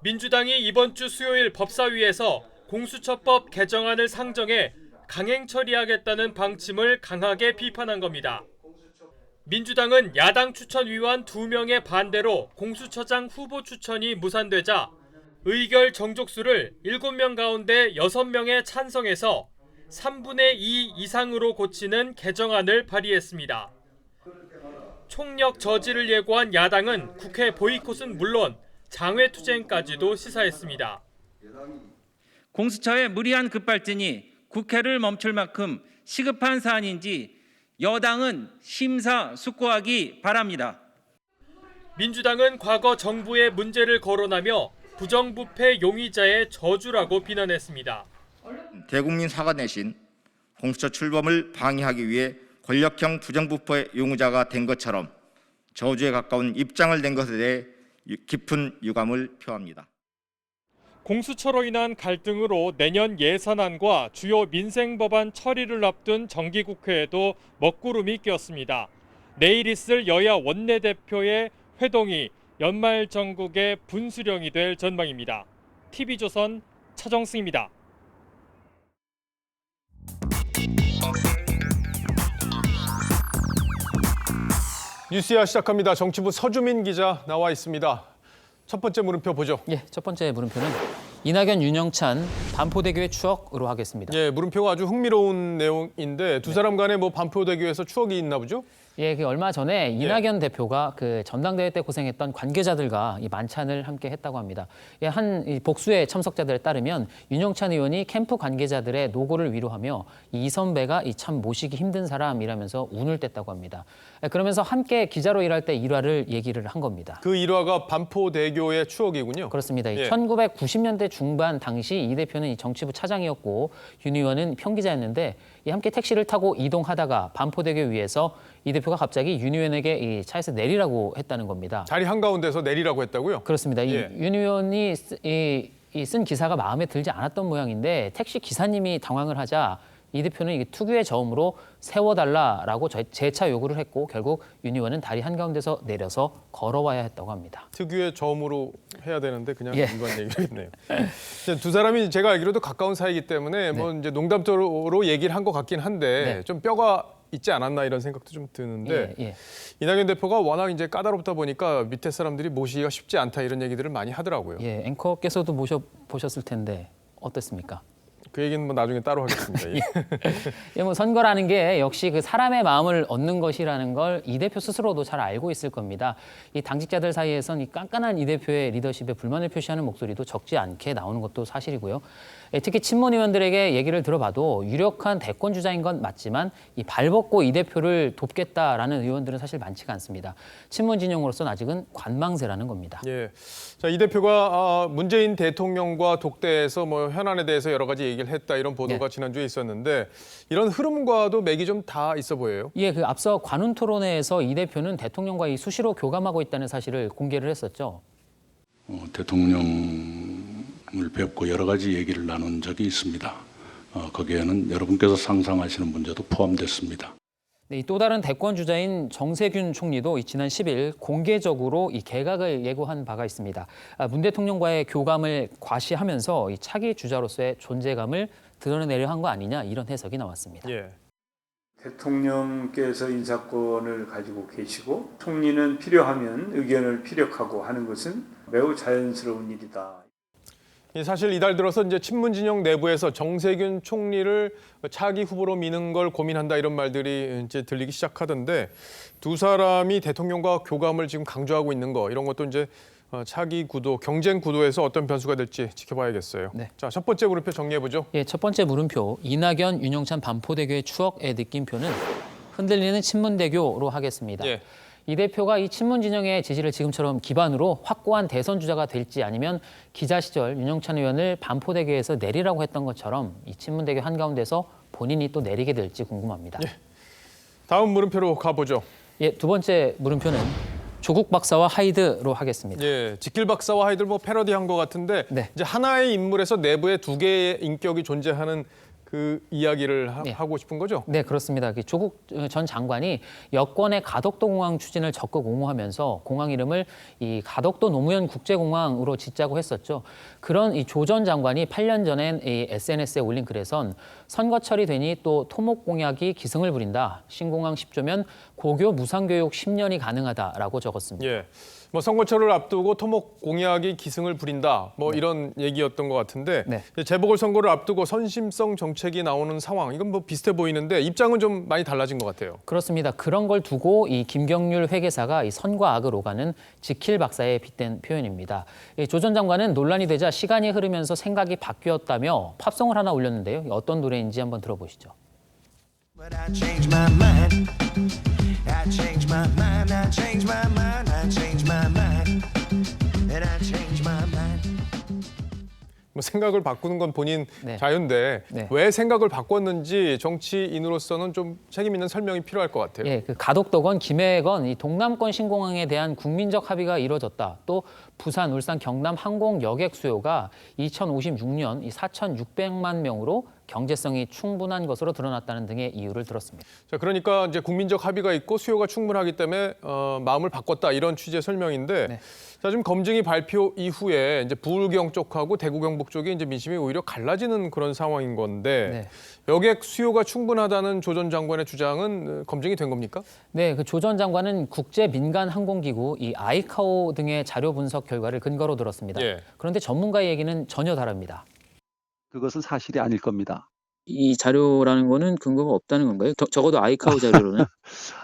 민주당이 이번 주 수요일 법사위에서 공수처법 개정안을 상정해 강행 처리하겠다는 방침을 강하게 비판한 겁니다. 민주당은 야당 추천위원 2명의 반대로 공수처장 후보 추천이 무산되자 의결 정족수를 7명 가운데 6명에 찬성해서 3분의 2 이상으로 고치는 개정안을 발의했습니다. 총력 저지를 예고한 야당은 국회 보이콧은 물론 장외투쟁까지도 시사했습니다. 공수처의 무리한 급발진이 국회를 멈출 만큼 시급한 사안인지 여당은 심사숙고하기 바랍니다. 민주당은 과거 정부의 문제를 거론하며 부정부패 용의자의 저주라고 비난했습니다. 대국민 사과 내신 공수처 출범을 방해하기 위해 권력형 부정부패 용의자가 된 것처럼 저주에 가까운 입장을 낸 것에 대해 깊은 유감을 표합니다. 공수처로 인한 갈등으로 내년 예산안과 주요 민생 법안 처리를 앞둔 정기국회에도 먹구름이 꼈습니다. 내일 있을 여야 원내대표의 회동이 연말 정국의 분수령이 될 전망입니다. TV조선 차정승입니다. 뉴스야 시작합니다. 정치부 서주민 기자 나와 있습니다. 첫 번째 물음표 보죠. 첫 번째 물음표는 이낙연, 윤영찬, 반포대교의 추억으로 하겠습니다. 예, 물음표가 아주 흥미로운 내용인데 두 사람 간에 뭐 반포대교에서 추억이 있나 보죠? 예, 그 얼마 전에 이낙연 대표가 그 전당대회 때 고생했던 관계자들과 이 만찬을 함께 했다고 합니다. 예, 이 복수의 참석자들에 따르면 윤영찬 의원이 캠프 관계자들의 노고를 위로하며 이 선배가 참 모시기 힘든 사람이라면서 운을 뗐다고 합니다. 예, 그러면서 함께 기자로 일할 때 일화를 얘기를 한 겁니다. 그 일화가 반포대교의 추억이군요. 그렇습니다. 예. 1990년대 중반 당시 이 대표는 이 정치부 차장이었고 윤 의원은 평기자였는데 함께 택시를 타고 이동하다가 반포대교 위에서 이 대표가 갑자기 윤 의원에게 이 차에서 내리라고 했다는 겁니다. 자리 한가운데서 내리라고 했다고요? 그렇습니다. 예. 윤 의원이 쓴 기사가 마음에 들지 않았던 모양인데 택시 기사님이 당황을 하자 이 대표는 이 특유의 저음으로 세워달라라고 재차 요구를 했고 결국 윤 의원은 다리 한가운데서 내려서 걸어와야 했다고 합니다. 특유의 저음으로 해야 되는데 그냥 예. 일반 얘기를 했네요. 두 사람이 제가 알기로도 가까운 사이이기 때문에 뭐 이제 농담적으로 얘기를 한 것 같긴 한데 좀 뼈가 있지 않았나 이런 생각도 좀 드는데 이낙연 대표가 워낙 이제 까다롭다 보니까 밑에 사람들이 모시기가 쉽지 않다 이런 얘기들을 많이 하더라고요. 예, 앵커께서도 모셔보셨을 텐데 어땠습니까? 그 얘기는 뭐 나중에 따로 하겠습니다. 예. 예, 뭐 선거라는 게 역시 그 사람의 마음을 얻는 것이라는 걸 이 대표 스스로도 잘 알고 있을 겁니다. 이 당직자들 사이에선 이 깐깐한 이 대표의 리더십에 불만을 표시하는 목소리도 적지 않게 나오는 것도 사실이고요. 예, 특히 친문 의원들에게 얘기를 들어봐도 유력한 대권 주자인 건 맞지만 이 발벗고 이 대표를 돕겠다라는 의원들은 사실 많지가 않습니다. 친문 진영으로서는 아직은 관망세라는 겁니다. 예. 자, 이 대표가 문재인 대통령과 독대에서 뭐 현안에 대해서 여러 가지 얘기를 했다 이런 보도가 지난주에 있었는데 이런 흐름과도 맥이 좀 다 있어 보여요. 예, 그 앞서 관훈 토론회에서 이 대표는 대통령과 이 수시로 교감하고 있다는 사실을 공개를 했었죠. 대통령을 뵙고 여러 가지 얘기를 나눈 적이 있습니다. 거기에는 여러분께서 상상하시는 문제도 포함됐습니다. 네, 또 다른 대권 주자인 정세균 총리도 지난 10일 공개적으로 이 개각을 예고한 바가 있습니다. 문 대통령과의 교감을 과시하면서 이 차기 주자로서의 존재감을 드러내려 한 거 아니냐 이런 해석이 나왔습니다. 예. 대통령께서 인사권을 가지고 계시고 총리는 필요하면 의견을 피력하고 하는 것은 매우 자연스러운 일이다. 사실 이달 들어서 이제 친문 진영 내부에서 정세균 총리를 차기 후보로 미는 걸 고민한다 이런 말들이 이제 들리기 시작하던데 두 사람이 대통령과 교감을 지금 강조하고 있는 거 이런 것도 이제 차기 구도, 경쟁 구도에서 어떤 변수가 될지 지켜봐야겠어요. 네. 자, 첫 번째 물음표 정리해보죠. 예, 첫 번째 물음표 이낙연, 윤영찬 반포대교의 추억의 느낌표는 흔들리는 친문대교로 하겠습니다. 예. 이 대표가 이 친문 진영의 지지를 지금처럼 기반으로 확고한 대선 주자가 될지 아니면 기자 시절 윤영찬 의원을 반포대교에서 내리라고 했던 것처럼 이 친문대교 한가운데서 본인이 또 내리게 될지 궁금합니다. 예. 다음 물음표로 가보죠. 예, 두 번째 물음표는 조국 박사와 하이드로 하겠습니다. 예, 지킬 박사와 하이드를 뭐 패러디한 것 같은데 이제 하나의 인물에서 내부에 두 개의 인격이 존재하는 그 이야기를 하고 싶은 거죠? 네, 그렇습니다. 조국 전 장관이 여권의 가덕도 공항 추진을 적극 옹호하면서 공항 이름을 이 가덕도 노무현 국제공항으로 짓자고 했었죠. 그런 이 조 전 장관이 8년 전엔 이 SNS에 올린 글에선 선거철이 되니 또 토목 공약이 기승을 부린다. 신공항 10조면 고교 무상교육 10년이 가능하다라고 적었습니다. 예. 뭐 선거철을 앞두고 토목 공약이 기승을 부린다. 뭐 이런 얘기였던 것 같은데 재보궐선거를 앞두고 선심성 정책이 나오는 상황. 이건 뭐 비슷해 보이는데 입장은 좀 많이 달라진 것 같아요. 그렇습니다. 그런 걸 두고 이 김경률 회계사가 이 선과 악을 오가는 지킬 박사에 빗댄 표현입니다. 조 전 장관은 논란이 되자 시간이 흐르면서 생각이 바뀌었다며 팝송을 하나 올렸는데요. 어떤 노래인지 한번 들어보시죠. But I changed my mind. I changed my mind. I changed my mind. I changed my mind. And I changed my mind. 뭐 생각을 바꾸는 건 본인 자유인데 왜 생각을 바꿨는지 정치인으로서는 좀 책임 있는 설명이 필요할 것 같아요. 예, 그 가덕도건 김해건 이 동남권 신공항에 대한 국민적 합의가 이뤄졌다. 또 부산, 울산, 경남 항공 여객 수요가 2056년 이 4,600만 명으로 경제성이 충분한 것으로 드러났다는 등의 이유를 들었습니다. 자, 그러니까 이제 국민적 합의가 있고 수요가 충분하기 때문에 마음을 바꿨다 이런 취지의 설명인데, 네. 자, 지금 검증이 발표 이후에 이제 부울경 쪽하고 대구 경북 쪽이 이제 민심이 오히려 갈라지는 그런 상황인 건데, 네. 여객 수요가 충분하다는 조 전 장관의 주장은 검증이 된 겁니까? 네, 그 조 전 장관은 국제 민간 항공기구 이 아이카오 등의 자료 분석 결과를 근거로 들었습니다. 예. 그런데 전문가의 얘기는 전혀 다릅니다. 그것은 사실이 아닐 겁니다. 이 자료라는 거는 근거가 없다는 건가요? 적어도 아이카오 자료로는?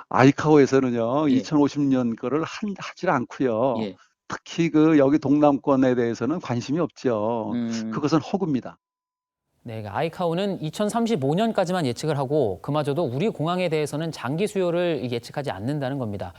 아이카오에서는요, 예. 2050년 거를 하질 않고요. 예. 특히 여기 동남권에 대해서는 관심이 없죠. 그것은 허구입니다. 네, 아이카오는 2035년까지만 예측을 하고 그마저도 우리 공항에 대해서는 장기 수요를 예측하지 않는다는 겁니다.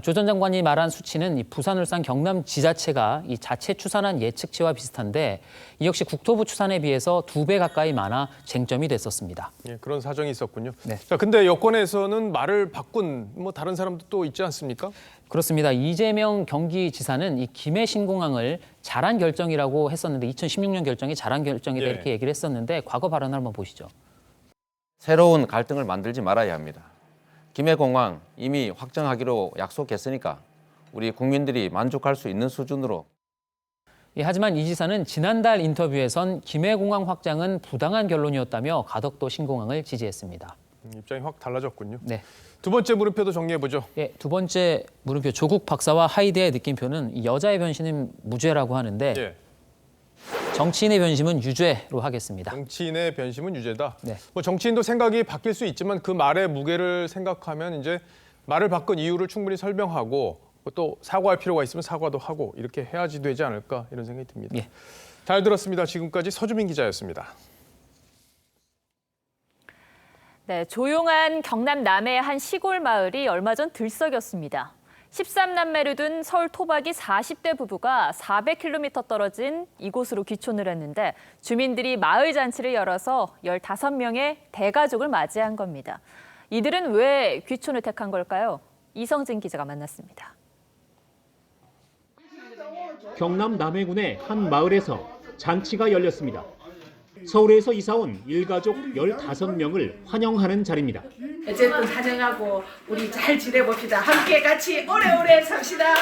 조 전 장관이 말한 수치는 이 부산, 울산, 경남 지자체가 이 자체 추산한 예측치와 비슷한데 이 역시 국토부 추산에 비해서 2배 가까이 많아 쟁점이 됐었습니다. 예, 그런 사정이 있었군요. 네. 자, 근데 여권에서는 말을 바꾼 다른 사람도 또 있지 않습니까? 그렇습니다. 이재명 경기지사는 이 김해 신공항을 잘한 결정이라고 했었는데 2016년 결정이 잘한 결정이다 예. 이렇게 얘기를 했었는데 과거 발언을 한번 보시죠. 새로운 갈등을 만들지 말아야 합니다. 김해공항 이미 확정하기로 약속했으니까 우리 국민들이 만족할 수 있는 수준으로. 예, 하지만 이 지사는 지난달 인터뷰에선 김해공항 확장은 부당한 결론이었다며 가덕도 신공항을 지지했습니다. 입장이 확 달라졌군요. 네. 두 번째 물음표도 정리해보죠. 예, 두 번째 물음표 조국 박사와 하이드의 느낌표는 여자의 변신은 무죄라고 하는데 예. 정치인의 변심은 유죄로 하겠습니다. 정치인의 변심은 유죄다. 네. 정치인도 생각이 바뀔 수 있지만 그 말의 무게를 생각하면 이제 말을 바꾼 이유를 충분히 설명하고 또 사과할 필요가 있으면 사과도 하고 이렇게 해야지 되지 않을까 이런 생각이 듭니다. 예. 잘 들었습니다. 지금까지 서주민 기자였습니다. 네, 조용한 경남 남해의 한 시골 마을이 얼마 전 들썩였습니다. 13남매를 둔 서울 토박이 40대 부부가 400km 떨어진 이곳으로 귀촌을 했는데 주민들이 마을 잔치를 열어서 15명의 대가족을 맞이한 겁니다. 이들은 왜 귀촌을 택한 걸까요? 이성진 기자가 만났습니다. 경남 남해군의 한 마을에서 잔치가 열렸습니다. 서울에서 이사온 일가족 15명을 환영하는 자리입니다. 어쨌든 사정하고 우리 잘 지내봅시다. 함께 같이 오래오래 삽시다.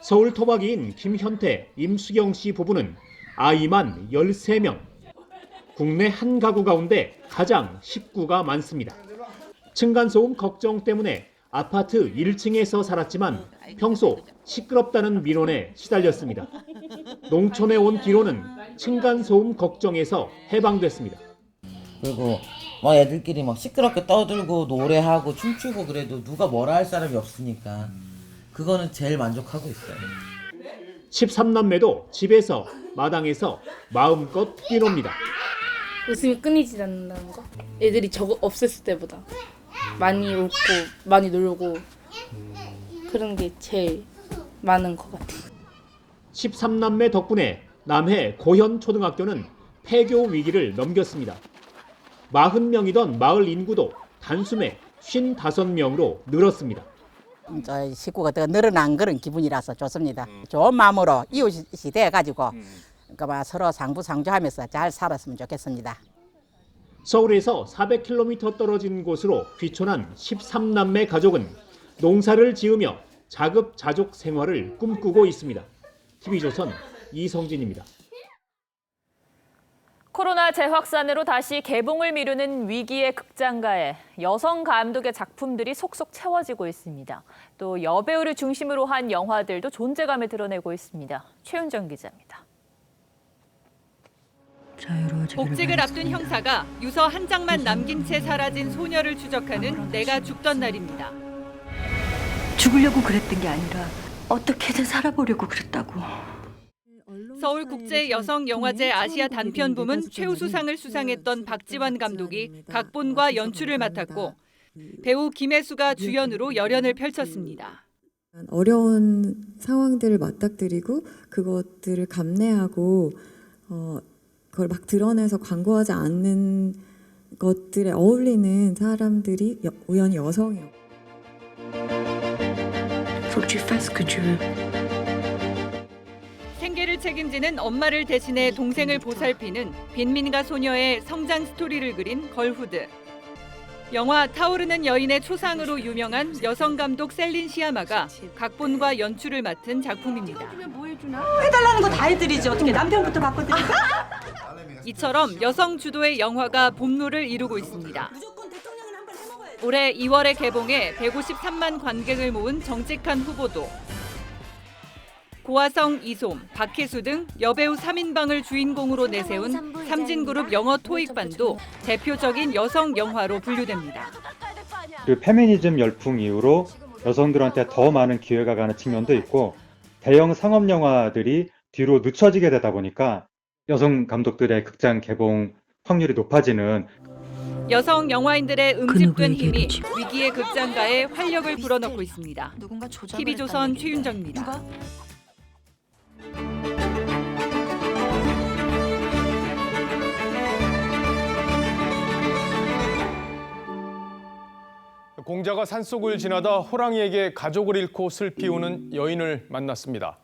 서울 토박이인 김현태, 임수경 씨 부부는 아이만 13명. 국내 한 가구 가운데 가장 식구가 많습니다. 층간소음 걱정 때문에 아파트 1층에서 살았지만 평소 시끄럽다는 민원에 시달렸습니다. 농촌에 온 뒤로는 층간소음 걱정에서 해방됐습니다. 그리고 막 애들끼리 막 시끄럽게 떠들고 노래하고 춤추고 그래도 누가 뭐라 할 사람이 없으니까 그거는 제일 만족하고 있어요. 13남매도 집에서 마당에서 마음껏 뛰놉니다. 웃음이 끊이지 않는다는 거? 애들이 저거 없었을 때보다 많이 웃고 많이 놀고 그런 게 제일 많은 것 같아요. 13남매 덕분에 남해 고현 초등학교는 폐교 위기를 넘겼습니다. 40명이던 마을 인구도 단숨에 55명으로 늘었습니다. 저희 식구가 더 늘어난 그런 기분이라서 좋습니다. 좋은 마음으로 이웃이 돼가지고 그러니까 서로 상부상조하면서 잘 살았으면 좋겠습니다. 서울에서 400km 떨어진 곳으로 귀촌한 13남매 가족은 농사를 지으며 자급자족 생활을 꿈꾸고 있습니다. TV조선 이성진입니다. 코로나 재확산으로 다시 개봉을 미루는 위기의 극장가에 여성 감독의 작품들이 속속 채워지고 있습니다. 또 여배우를 중심으로 한 영화들도 존재감을 드러내고 있습니다. 최윤정 기자입니다. 복직을 앞둔 형사가 유서 한 장만 남긴 채 사라진 소녀를 추적하는 내가 죽던 날입니다. 죽으려고 그랬던 게 아니라 어떻게든 살아보려고 그랬다고. 서울국제여성영화제 아시아 단편 부문 최우수상을 수상했던 박지환 감독이 각본과 연출을 맡았고 배우 김혜수가 주연으로 열연을 펼쳤습니다. 어려운 상황들을 맞닥뜨리고 그것들을 감내하고 그걸 막 드러내서 광고하지 않는 것들에 어울리는 사람들이 우연히 여성이요. 생계를 책임지는 엄마를 대신해 동생을 보살피는 빈민가 소녀의 성장 스토리를 그린 걸후드. 영화 타오르는 여인의 초상으로 유명한 여성 감독 셀린 시아마가 각본과 연출을 맡은 작품입니다. 해달라는 거 다 해드리지. 어떻게 남편부터 바꿔드릴까? 이처럼 여성 주도의 영화가 봄로를 이루고 있습니다. 올해 2월에 개봉해 153만 관객을 모은 정직한 후보도, 고아성, 이솜, 박혜수 등 여배우 3인방을 주인공으로 내세운 삼진그룹 영어 토익반도 대표적인 여성 영화로 분류됩니다. 그 페미니즘 열풍 이후로 여성들한테 더 많은 기회가 가는 측면도 있고 대형 상업 영화들이 뒤로 늦춰지게 되다 보니까 여성 감독들의 극장 개봉 확률이 높아지는 여성 영화인들의 응집된 힘이 위기의 극장가에 활력을 불어넣고 있습니다. TV조선 최윤정입니다. 공자가 산속을 지나다 호랑이에게 가족을 잃고 슬피 우는 여인을 만났습니다.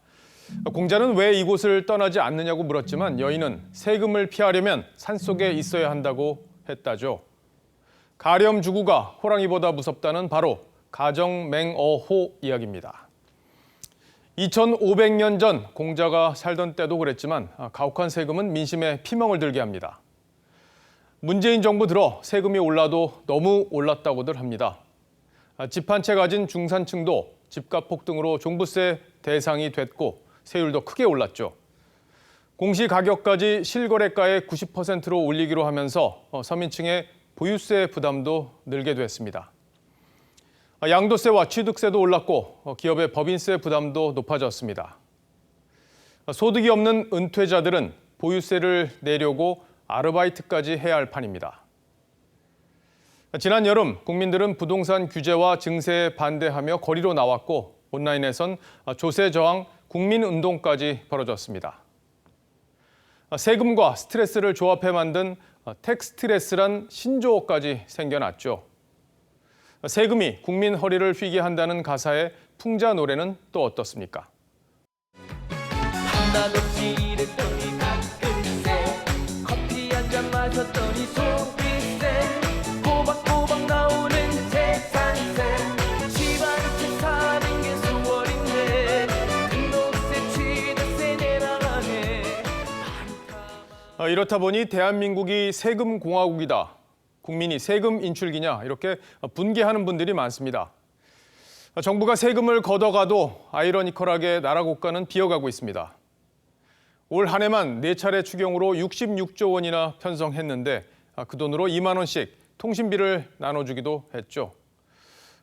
공자는 왜 이곳을 떠나지 않느냐고 물었지만 여인은 세금을 피하려면 산속에 있어야 한다고 했다죠. 가렴주구가 호랑이보다 무섭다는 바로 가정맹어호 이야기입니다. 2500년 전 공자가 살던 때도 그랬지만 가혹한 세금은 민심에 피멍을 들게 합니다. 문재인 정부 들어 세금이 올라도 너무 올랐다고들 합니다. 집 한 채 가진 중산층도 집값 폭등으로 종부세 대상이 됐고 세율도 크게 올랐죠. 공시가격까지 실거래가의 90%로 올리기로 하면서 서민층의 보유세 부담도 늘게 됐습니다. 양도세와 취득세도 올랐고 기업의 법인세 부담도 높아졌습니다. 소득이 없는 은퇴자들은 보유세를 내려고 아르바이트까지 해야 할 판입니다. 지난 여름 국민들은 부동산 규제와 증세에 반대하며 거리로 나왔고 온라인에선 조세 저항 국민운동까지 벌어졌습니다. 세금과 스트레스를 조합해 만든 텍스트레스란 신조어까지 생겨났죠. 세금이 국민 허리를 휘게 한다는 가사의 풍자 노래는 또 어떻습니까? 커피 한 잔 마셨더니 속이세 꼬박꼬박 나오는 재산세 집 한 채 사는 게 수월인데 등록세 취득세 내라가네. 이렇다 보니 대한민국이 세금 공화국이다. 국민이 세금 인출기냐 이렇게 분개하는 분들이 많습니다. 정부가 세금을 걷어가도 아이러니컬하게 나라 국가는 비어가고 있습니다. 올 한 해만 4차례 추경으로 66조 원이나 편성했는데 그 돈으로 2만 원씩 통신비를 나눠주기도 했죠.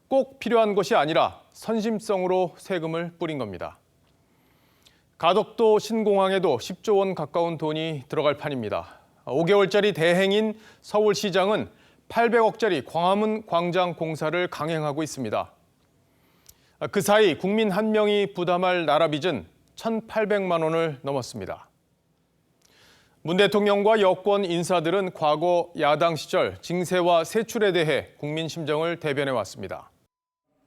꼭 필요한 것이 아니라 선심성으로 세금을 뿌린 겁니다. 가덕도 신공항에도 10조 원 가까운 돈이 들어갈 판입니다. 5개월짜리 대행인 서울시장은 800억짜리 광화문 광장 공사를 강행하고 있습니다. 그 사이 국민 한 명이 부담할 나라 빚은 1,800만 원을 넘었습니다. 문 대통령과 여권 인사들은 과거 야당 시절 징세와 세출에 대해 국민 심정을 대변해 왔습니다.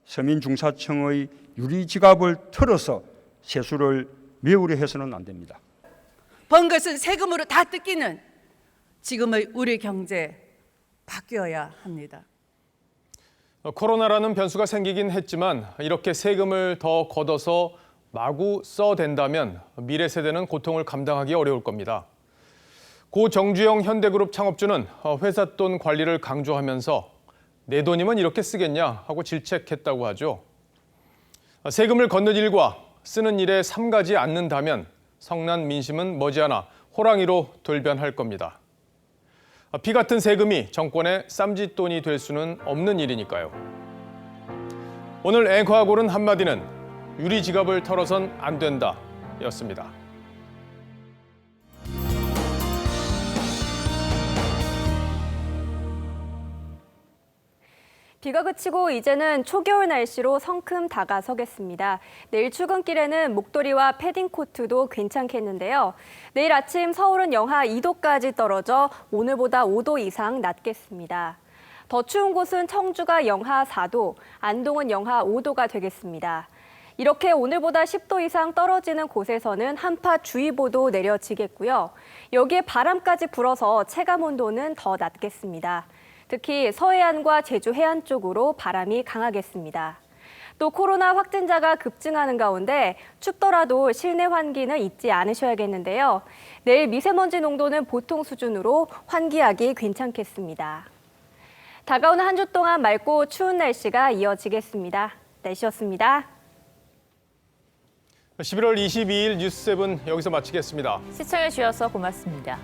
서민 중산층의 유리 지갑을 털어서 세수를 메우려 해서는 안 됩니다. 번 것은 세금으로 다 뜯기는 지금의 우리 경제 바뀌어야 합니다. 코로나라는 변수가 생기긴 했지만 이렇게 세금을 더 걷어서 마구 써댄다면 미래 세대는 고통을 감당하기 어려울 겁니다. 고 정주영 현대그룹 창업주는 회사 돈 관리를 강조하면서 내 돈이면 이렇게 쓰겠냐 하고 질책했다고 하죠. 세금을 걷는 일과 쓰는 일에 삼가지 않는다면 성난 민심은 머지않아 호랑이로 돌변할 겁니다. 피 같은 세금이 정권의 쌈짓돈이 될 수는 없는 일이니까요. 오늘 앵커가 고른 한마디는 유리 지갑을 털어선 안 된다 였습니다. 비가 그치고 이제는 초겨울 날씨로 성큼 다가서겠습니다. 내일 출근길에는 목도리와 패딩 코트도 괜찮겠는데요. 내일 아침 서울은 영하 2도까지 떨어져 오늘보다 5도 이상 낮겠습니다. 더 추운 곳은 청주가 영하 4도, 안동은 영하 5도가 되겠습니다. 이렇게 오늘보다 10도 이상 떨어지는 곳에서는 한파주의보도 내려지겠고요. 여기에 바람까지 불어서 체감온도는 더 낮겠습니다. 특히 서해안과 제주 해안 쪽으로 바람이 강하겠습니다. 또 코로나 확진자가 급증하는 가운데 춥더라도 실내 환기는 잊지 않으셔야겠는데요. 내일 미세먼지 농도는 보통 수준으로 환기하기 괜찮겠습니다. 다가오는 한 주 동안 맑고 추운 날씨가 이어지겠습니다. 날씨였습니다. 11월 22일 뉴스7 여기서 마치겠습니다. 시청해 주셔서 고맙습니다.